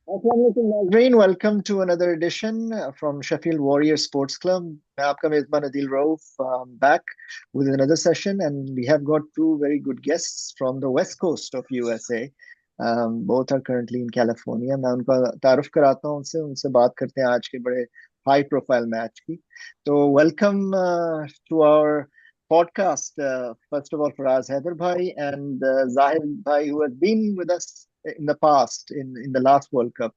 Assalamualaikum, Nazreen. Welcome to another edition from Sheffield Warrior Sports Club. मैं आपका मेजबान Adeel Rauf, back with another session, and we have got two very good guests from the west coast of USA. Both are currently in California. मैं उनका तारुफ कराता हूँ उनसे उनसे बात करते हैं आज के बड़े high profile match की. So welcome to our podcast. First of all, Faraz Haider bhai and Zahid bhai, who has been with us in the past in the last World Cup,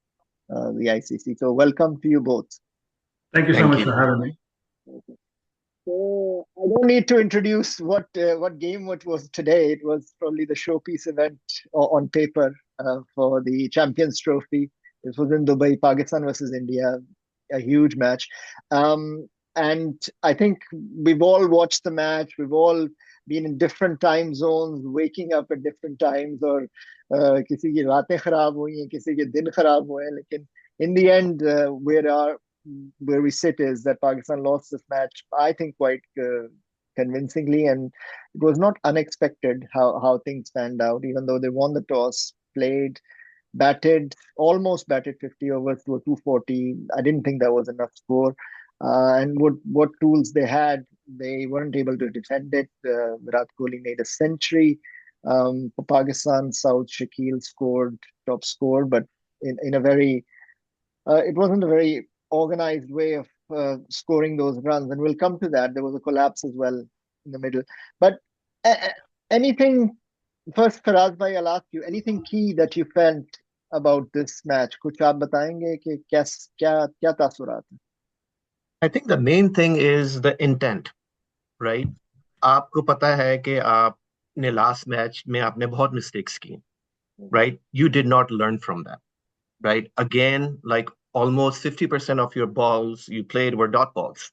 the ICC. So welcome to you both. Thank you so Thank much you. for having me. So I don't need to introduce what game it was today. It was probably the showpiece event on paper for the Champions Trophy. This was in Dubai, Pakistan versus India, a huge match. And I think we've all watched the match. We've all been in different time zones, waking up at different times, or किसी की रातें खराब हुई हैं, किसी के दिन खराब हुए हैं. लेकिन in the end, where we sit is that Pakistan lost this match, I think, quite convincingly, and it was not unexpected how things panned out. Even though they won the toss, played, almost batted 50 overs to a 240. I didn't think that was enough score. And what tools they had, they weren't able to defend it. Viratkohli made a century. For Pakistan, saudshakeel scored top score, but in a very it wasn't a very organized way of scoring those runs, and we'll come to that. There was a collapse as well in the middle. But anything first, Faraz bhai, I'll ask you anything key that you felt about this match. कुछ आप बताएंगे कि क्या क्या तासुरात हैं? I think the main thing is the intent, right? आपको पता है कि आपने last match में आपने बहुत mistakes की, right? You did not learn from that, right? Again, like almost 50% of your balls you played were dot balls,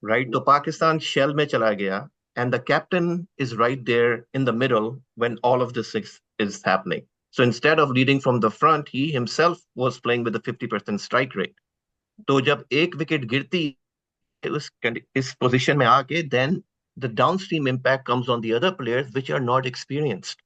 right? So Pakistan shell में चला गया, and the captain is right there in the middle when all of this is happening. So instead of leading from the front, he himself was playing with a 50% strike rate. तो जब एक wicket गिरती इस position में आके, then the downstream impact comes on the other players which are not experienced,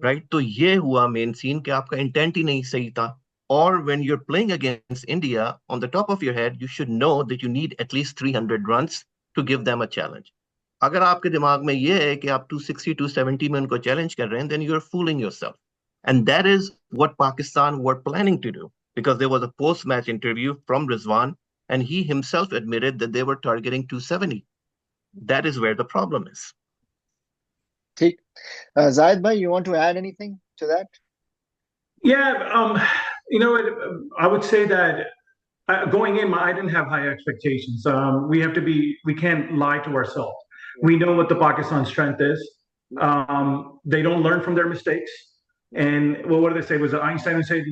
right? तो ये हुआ मेन सीन कि आपका इंटेंट ही नहीं सही था. Or when you're playing against India, on the top of your head, you should know that you need at least 300 runs to give them a challenge. अगर आपके दिमाग में ये है कि आप 260, 270 में उनको challenge कर रहे हैं, then you're fooling yourself. And that is what Pakistan were planning to do, because there was a post-match interview from Rizwan, and he himself admitted that they were targeting 270. That is where the problem is. ठीक. Zahid bhai, you want to add anything to that? Yeah, I would say that going in, I didn't have high expectations. We can't lie to ourselves. We know what the Pakistan strength is. They don't learn from their mistakes. And well, what did they say? Was it Einstein who said,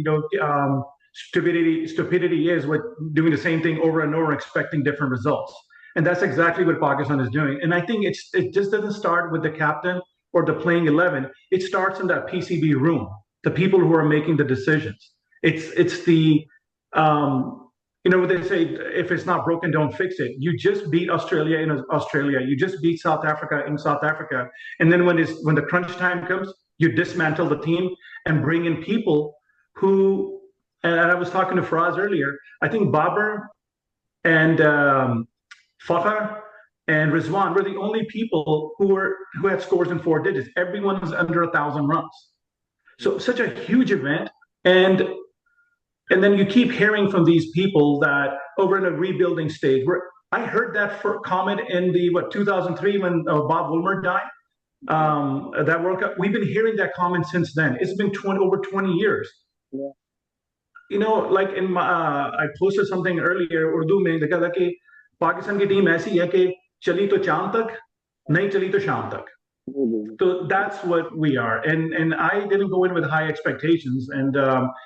stupidity is what doing the same thing over and over, expecting different results. And that's exactly what Pakistan is doing. And I think it just doesn't start with the captain or the playing 11. It starts in that PCB room, the people who are making the decisions. It's the what they say, if it's not broken, don't fix it. You just beat Australia in Australia. You just beat South Africa in South Africa. And then when the crunch time comes, you dismantle the team and bring in people who, and I was talking to Faraz earlier, I think Babar and Fakhr and Rizwan were the only people who had scores in 4 digits. Everyone was under 1,000 runs. So such a huge event. And then you keep hearing from these people that we're in a rebuilding stage. I heard that comment in the 2003 when Bob Woolmer died. That World Cup. We've been hearing that comment since then. It's been over 20 years. Yeah. Like in my, I posted something earlier Urdu mein लिखा था कि पाकिस्तान की team ऐसी है कि चली तो चांद तक, नहीं चली तो शाम तक. So that's what we are, and I didn't go in with high expectations, and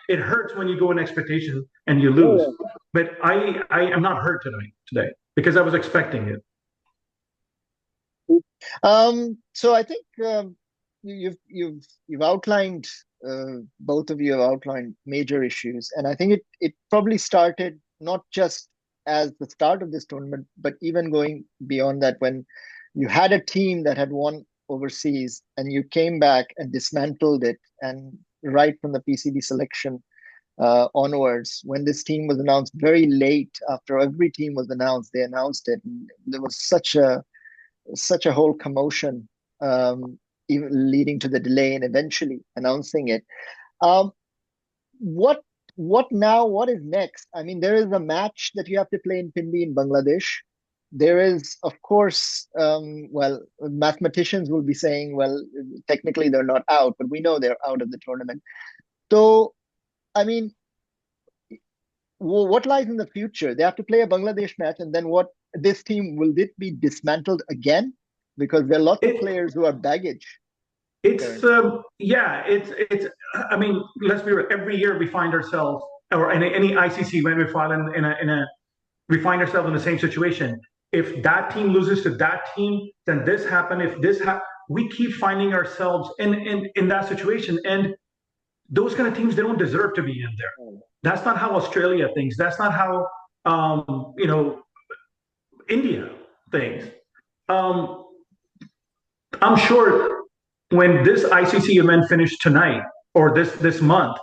it hurts when you go in expectation and you lose. But I am not hurt today because I was expecting it. So I think you've outlined, both of you have outlined major issues, and I think it probably started not just as the start of this tournament, but even going beyond that, when you had a team that had won overseas and you came back and dismantled it, and right from the PCB selection, onwards. When this team was announced very late, after every team was announced, they announced it. And there was such a whole commotion, even leading to the delay and eventually announcing it. Um, what what now? What is next? I mean, there is a match that you have to play in Pindi in Bangladesh. There is, of course, well, mathematicians will be saying, well, technically they're not out, but we know they're out of the tournament. So, I mean, what lies in the future? They have to play a Bangladesh match, and then what? This team, will it be dismantled again? Because there are lots of It, players who are baggage it's currently. yeah, it's. I mean, let's be real. Every year we find ourselves, or any ICC when we file in a we find ourselves in the same situation. If that team loses to that team, then this happened. If this happened, we keep finding ourselves in that situation. And those kind of teams, they don't deserve to be in there. That's not how Australia thinks. That's not how India thinks. Um, I'm sure when this ICC event finished tonight or this month,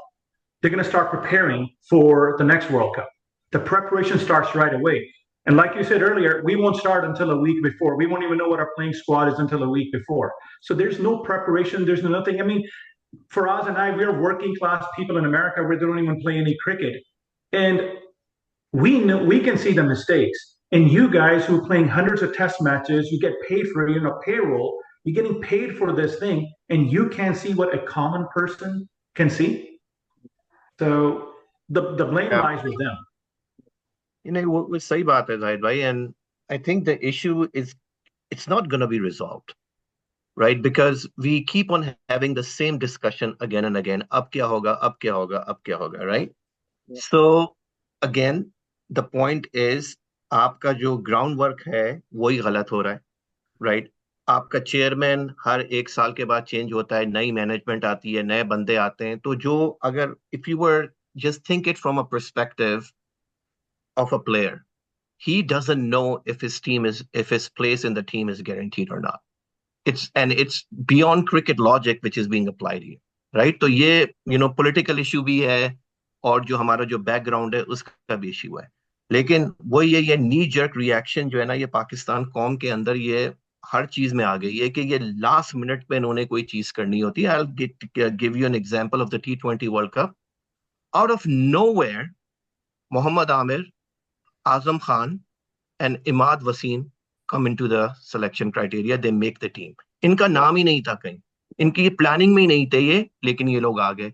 they're going to start preparing for the next World Cup. The preparation starts right away. And like you said earlier, we won't start until a week before. We won't even know what our playing squad is until a week before. So there's no preparation. There's nothing. I mean, Faraz and I, we're working class people in America where they don't even play any cricket. And we know we can see the mistakes. And you guys who are playing hundreds of test matches, you get paid for payroll, you're getting paid for this thing, and you can't see what a common person can see. So the blame Yeah. lies with them. वो सही बात है Zahid bhai, and I think the issue is it's not going to be resolved, right? Because we keep on having the same discussion again and again. Ab kya hoga, ab kya hoga, ab kya hoga, right? Yeah. So again, the point is आपका जो groundwork है वही गलत हो रहा है, right? आपका chairman हर एक साल के बाद चेंज होता है, नई मैनेजमेंट आती है, नए बंदे आते हैं, तो जो अगर if you were just think it from a perspective of a player, he doesn't know if his place in the team is guaranteed or not. It's beyond cricket logic which is being applied here, right? तो ये political issue भी है और जो हमारा जो background है उसका भी issue है. लेकिन वो ये knee jerk reaction जो है ना, ये पाकिस्तान कौम के अंदर ये हर चीज में आ गई है कि ये last minute पे इन्होंने कोई चीज करनी होती है. I'll give you an example of the T20 World Cup. Out of nowhere, Mohammad Amir, Azam Khan, and Imad Wasim come into the selection criteria. They make the team. इनका नाम ही नहीं था कहीं, इनकी प्लानिंग में ही नहीं थे ये, लेकिन ये लोग आ गए.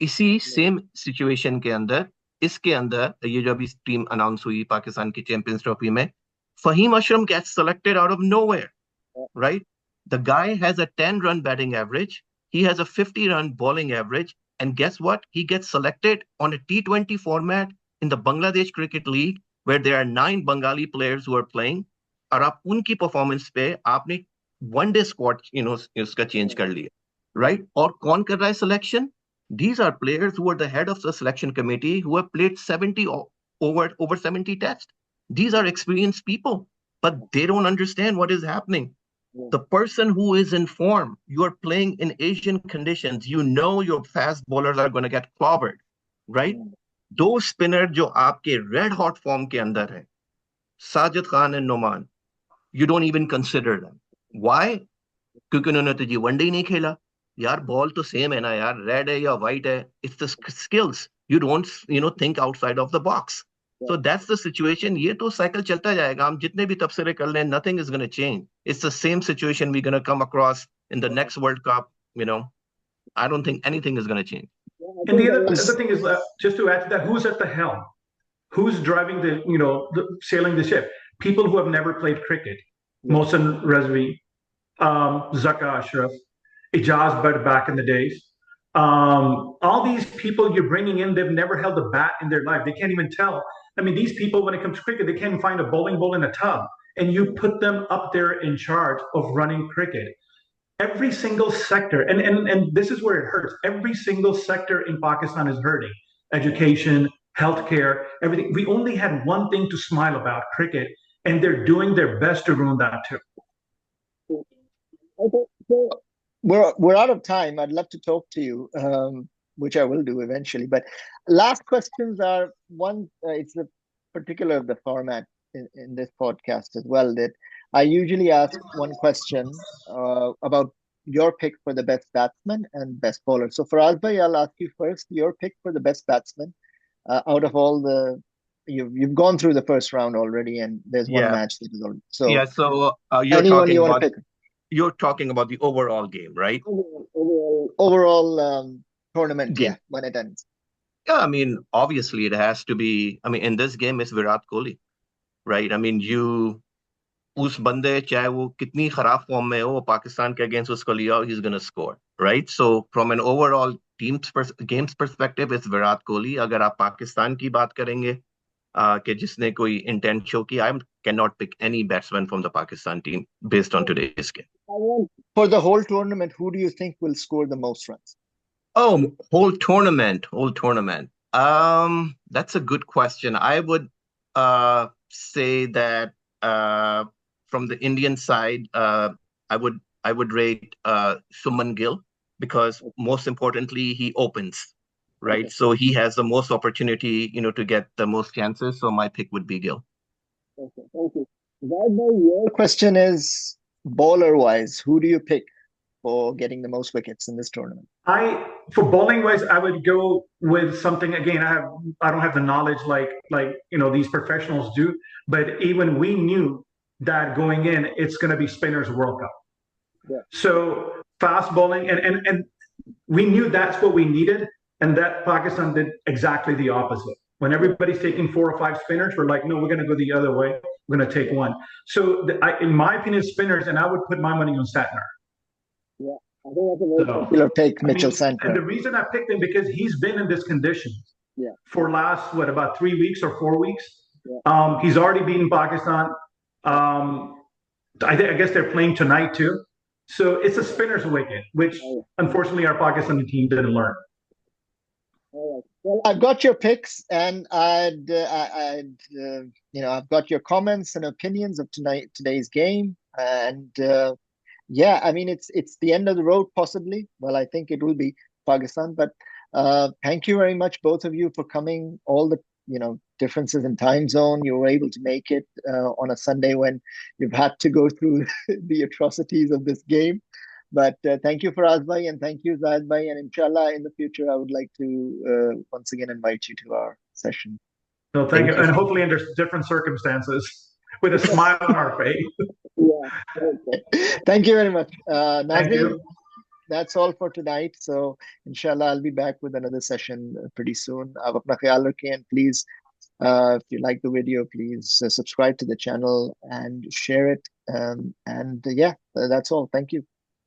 इसी सेम सिचुएशन के अंदर इसके अंदर ये जो अभी टीम अनाउंस हुई पाकिस्तान की चैंपियंस ट्रॉफी में, Faheem अशरम gets selected out of nowhere, right? The guy has a 10-run batting average, he has a 50-run bowling average, and guess what? He gets selected on a T20 format in the Bangladesh Cricket League where there are 9 Bengali players who are playing. और आप उनकी performance पे आपने one-day squad उसका change कर लिया, right? और कौन कर रहा है selection? These are players who are the head of the selection committee who have played 70 over 70 tests. These are experienced people, but they don't understand what is happening. The person who is in form, you are playing in Asian conditions, you know your fast bowlers are going to get clobbered, right? दो spinner जो आपके red hot form के अंदर है, Sajid Khan and Noman, you don't even consider them. Why? क्योंकि उन्होंने तो जी one day ही नहीं खेला. यार बॉल तो सेम है ना यार, रेड है या व्हाइट है. It's the skills. You don't think outside of the box. So that's the situation. ये तो साइकिल चलता जाएगा. हम जितने भी तबसरे कर लें, nothing is going to change. It's the same situation we're going to come across in the next World Cup. I don't think anything is going to change. And the other thing is, just to add to that, who's at the helm? Who's driving sailing the ship? People who have never played cricket. Mohsen Rezvi, Zaka Ashraf, Ijaz Bud back in the days. All these people you're bringing in, they've never held a bat in their life. They can't even tell. I mean, these people, when it comes to cricket, they can't even find a bowling ball in a tub. And you put them up there in charge of running cricket. Every single sector, and this is where it hurts. Every single sector in Pakistan is hurting. Education, healthcare, everything. We only had one thing to smile about, cricket, and they're doing their best to ruin that too. Okay, so we're out of time. I'd love to talk to you. which I will do eventually. But last questions are one. It's a particular of the format in this podcast as well. That I usually ask one question about your pick for the best batsman and best bowler. So for Azbhai, I'll ask you first. Your pick for the best batsman out of all the you've gone through the first round already, and there's one Yeah. match that is already. So Yeah. So anyone you want to pick? you're talking about the overall game, right? Overall tournament, Game. yeah, when it ends. Yeah, I mean, obviously it has to be. I mean, in this game, it's Virat Kohli, right? I mean, उस बंदे चाहे वो कितनी खराब form में हो पाकिस्तान के against उसको लिया he's going to score, right? So from an overall games perspective, it's Virat Kohli. अगर आप पाकिस्तान की बात करेंगे कि जिसने कोई intent show की, I cannot pick any batsman from the Pakistan team based on today's game. For the whole tournament, who do you think will score the most runs? Oh, whole tournament. That's a good question. I would say that from the Indian side, I would rate Suman Gill because most importantly he opens, right? Okay. So he has the most opportunity, to get the most chances. So my pick would be Gill. Okay, thank you. Your question is bowler wise, who do you pick for getting the most wickets in this tournament? For bowling wise, I would go with something again. I don't have the knowledge like these professionals do, but even we knew that going in, it's going to be spinners World Cup. Yeah. So fast bowling, and we knew that's what we needed, and that Pakistan did exactly the opposite. When everybody's taking 4 or 5 spinners, we're like, no, we're going to go the other way. We're going to take one. So in my opinion, spinners, and I would put my money on Satner. Yeah. I think that's a very popular pick, Mitchell Santner. And the reason I picked him because he's been in this condition for last about 3 weeks or 4 weeks. Yeah. He's already beaten Pakistan. I guess they're playing tonight too. So it's a spinner's wicket, which unfortunately our Pakistani team didn't learn. All right. Well, I've got your picks, and I've got your comments and opinions of today's game, and. Yeah, I mean it's the end of the road possibly. Well, I think it will be Pakistan, but thank you very much both of you for coming. All the differences in time zone, you were able to make it on a Sunday when you've had to go through the atrocities of this game. But thank you Faraz bhai, and thank you Zahid bhai, and inshallah in the future I would like to once again invite you to our session. No, thank you, and hopefully under different circumstances with a smile on our face. Yeah. Okay. Thank you very much. Nazir, that's all for tonight. So, inshallah, I'll be back with another session pretty soon. Aap apna khayal rakhein, and please, if you like the video, please subscribe to the channel and share it. And yeah, that's all. Thank you.